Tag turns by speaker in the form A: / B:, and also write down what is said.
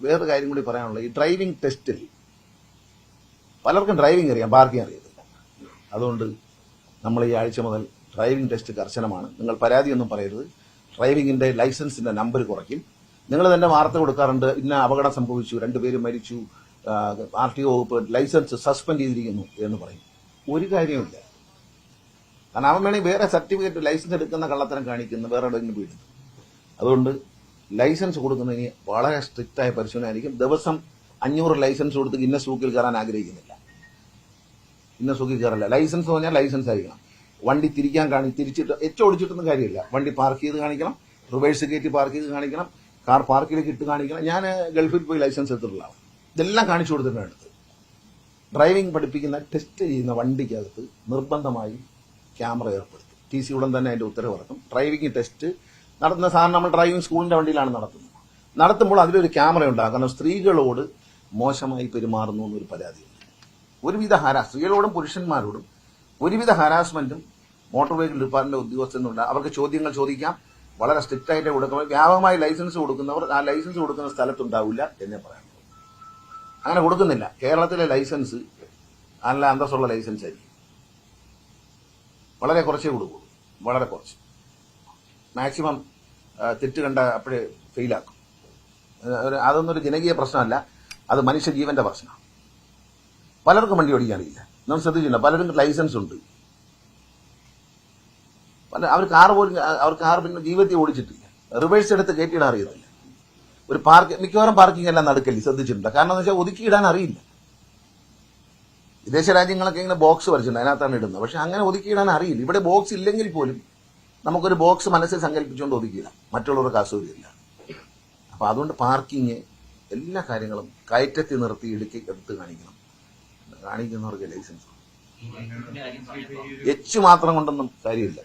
A: വേറൊരു കാര്യം കൂടി പറയാനുള്ളത്, ഈ ഡ്രൈവിംഗ് ടെസ്റ്റിൽ പലർക്കും ഡ്രൈവിംഗ് അറിയാം, പാർക്കിംഗ് അറിയത്തില്ല. അതുകൊണ്ട് നമ്മൾ ഈ ആഴ്ച മുതൽ ഡ്രൈവിംഗ് ടെസ്റ്റ് കർശനമാണ്. നിങ്ങൾ പരാതിയൊന്നും പറയരുത്. ഡ്രൈവിംഗിന്റെ ലൈസൻസിന്റെ നമ്പർ കുറയ്ക്കും. നിങ്ങൾ തന്നെ വാർത്ത കൊടുക്കാറുണ്ട്, ഇന്ന അപകടം സംഭവിച്ചു, 2 പേര് മരിച്ചു, RTO വകുപ്പ് ലൈസൻസ് സസ്പെൻഡ് ചെയ്തിരിക്കുന്നു എന്ന് പറയും. ഒരു കാര്യമില്ല. കാരണം അവൻ വേണമെങ്കിൽ വേറെ സർട്ടിഫിക്കറ്റ് ലൈസൻസ് എടുക്കുന്ന കള്ളത്തരം കാണിക്കുന്ന വേറെ എവിടെയെങ്കിലും വീടും. അതുകൊണ്ട് ലൈസൻസ് കൊടുക്കുന്നതിന് വളരെ സ്ട്രിക്റ്റായ പരിശോധന ആയിരിക്കും. ദിവസം 500 ലൈസൻസ് കൊടുത്ത് ഗിന്നസ് ബുക്കിൽ കയറാൻ ആഗ്രഹിക്കുന്നില്ല. ഗിന്നസ് ബുക്കിൽ കയറില്ല. ലൈസൻസ് എന്ന് പറഞ്ഞാൽ ലൈസൻസ് ആയിരിക്കണം. വണ്ടി തിരിച്ചിട്ട് ഓടിച്ചിട്ടൊന്നും കാര്യമില്ല. വണ്ടി പാർക്ക് ചെയ്ത് കാണിക്കണം, റിവേഴ്സ് കയറ്റി പാർക്ക് ചെയ്ത് കാണിക്കണം, കാർ പാർക്കിലേക്ക് ഇട്ട് കാണിക്കണം. ഞാൻ ഗൾഫിൽ പോയി ലൈസൻസ് എടുത്തിട്ടുള്ളതാണ്. ഇതെല്ലാം കാണിച്ചു കൊടുത്തിട്ടാണ് എടുത്തത്. ഡ്രൈവിംഗ് പഠിപ്പിക്കുന്ന ടെസ്റ്റ് ചെയ്യുന്ന വണ്ടിക്കകത്ത് നിർബന്ധമായി ക്യാമറ ഏർപ്പെടുത്തും. TC ഉടൻ തന്നെ അതിന്റെ ഉത്തരവ് ഇറക്കും. ഡ്രൈവിംഗ് ടെസ്റ്റ് നടത്തുന്ന സാധാരണ നമ്മൾ ഡ്രൈവിംഗ് സ്കൂളിന്റെ വണ്ടിയിലാണ് നടത്തുമ്പോൾ അതിലൊരു ക്യാമറ ഉണ്ടാകും. കാരണം സ്ത്രീകളോട് മോശമായി പെരുമാറുന്നു എന്നൊരു പരാതിയുണ്ട്. സ്ത്രീകളോടും പുരുഷന്മാരോടും ഒരുവിധ ഹരാസ്മെന്റും മോട്ടോർ വെഹിക്കിൾ ഡിപ്പാർട്ട്മെന്റ് ഉദ്യോഗസ്ഥനുണ്ട്. അവർക്ക് ചോദ്യങ്ങൾ ചോദിക്കാം, വളരെ സ്ട്രിക്റ്റ് ആയിട്ട് കൊടുക്കണം. വ്യാപകമായി ലൈസൻസ് കൊടുക്കുന്നവർ ആ ലൈസൻസ് കൊടുക്കുന്ന സ്ഥലത്തുണ്ടാവില്ല എന്നേ പറയാനുള്ളൂ. അങ്ങനെ കൊടുക്കുന്നില്ല. കേരളത്തിലെ ലൈസൻസ് നല്ല അന്തസ്സുള്ള ലൈസൻസ് ആയിരിക്കും. വളരെ കുറച്ചേ കൊടുക്കൂ, വളരെ കുറച്ച്. മാക്സിമം തെറ്റ് കണ്ട അപ്പോഴേ ഫെയിലാക്കും. അതൊന്നും ഒരു ജനകീയ പ്രശ്നമല്ല, അത് മനുഷ്യജീവന്റെ പ്രശ്നമാണ്. പലർക്കും വണ്ടി ഓടിക്കാനില്ല. നമ്മൾ ശ്രദ്ധിച്ചില്ല, പലരും ലൈസൻസ് ഉണ്ട്, അവർ കാർ പിന്നെ ജീവിതത്തിൽ ഓടിച്ചിട്ടില്ല. റിവേഴ്സ് എടുത്ത് കയറ്റിയിടാൻ അറിയത്തില്ല. ഒരു മിക്കവാറും പാർക്കിംഗ് എല്ലാം നടക്കില്ല, ശ്രദ്ധിച്ചിട്ടുണ്ട്. കാരണം എന്ന് വെച്ചാൽ ഒതുക്കിയിടാൻ അറിയില്ല. വിദേശ രാജ്യങ്ങളൊക്കെ ഇങ്ങനെ ബോക്സ് വരച്ചിട്ടുണ്ട്, അതിനകത്താണ് ഇടുന്നത്. പക്ഷെ അങ്ങനെ ഒതുക്കിയിടാൻ അറിയില്ല. ഇവിടെ ബോക്സ് ഇല്ലെങ്കിൽ പോലും നമുക്കൊരു ബോക്സ് മനസ്സിൽ സങ്കല്പിച്ചുകൊണ്ട് ഒതുക്കിയിടാം, മറ്റുള്ളവർക്ക് അസൗകര്യമില്ല. അപ്പൊ അതുകൊണ്ട് പാർക്കിങ് എല്ലാ കാര്യങ്ങളും കയറ്റത്തി നിർത്തി എടുത്ത് കാണിക്കുന്നവർക്ക് ലൈസൻസ്. മാത്രം കൊണ്ടൊന്നും കാര്യമില്ല.